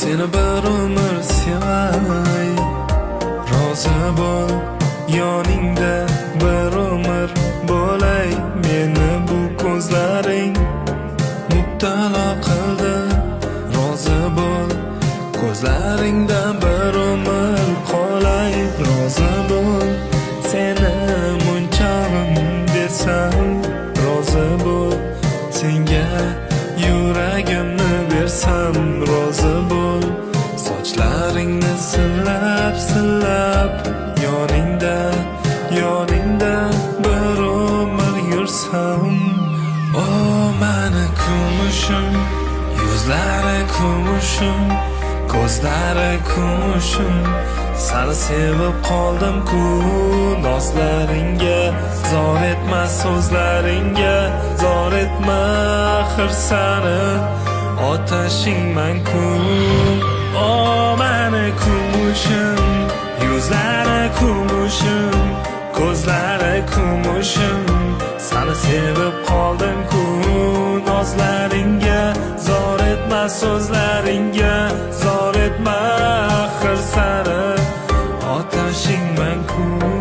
seni bir umr sevay, rozi bo'l yoningda bir umr bo'lay. Meni bu ko'zlaring mubtalo qildi, rozi bo'l ko'zlaringdan bir umr qolay. Rozi bo'l seni munchog'im desam, rozi bo'l senga yuragimni bersam, rozi bo'l sochlaringni silab silab yoningda bir umr yursam. O mani kumushim, yuzlari kumushim, ko'zlari kumushim, seni sevib qoldim-ku. Nozlaringga zor etma, so'zlaringga zor etma, axir sani otashingman-ku. O mani kumushim, yuzlari kumushim, ko'zlari kumushim, seni sevib qoldim-ku. Nozlaringga zor etma, so'zlaringga zor etma, axir sani otashingman-ku.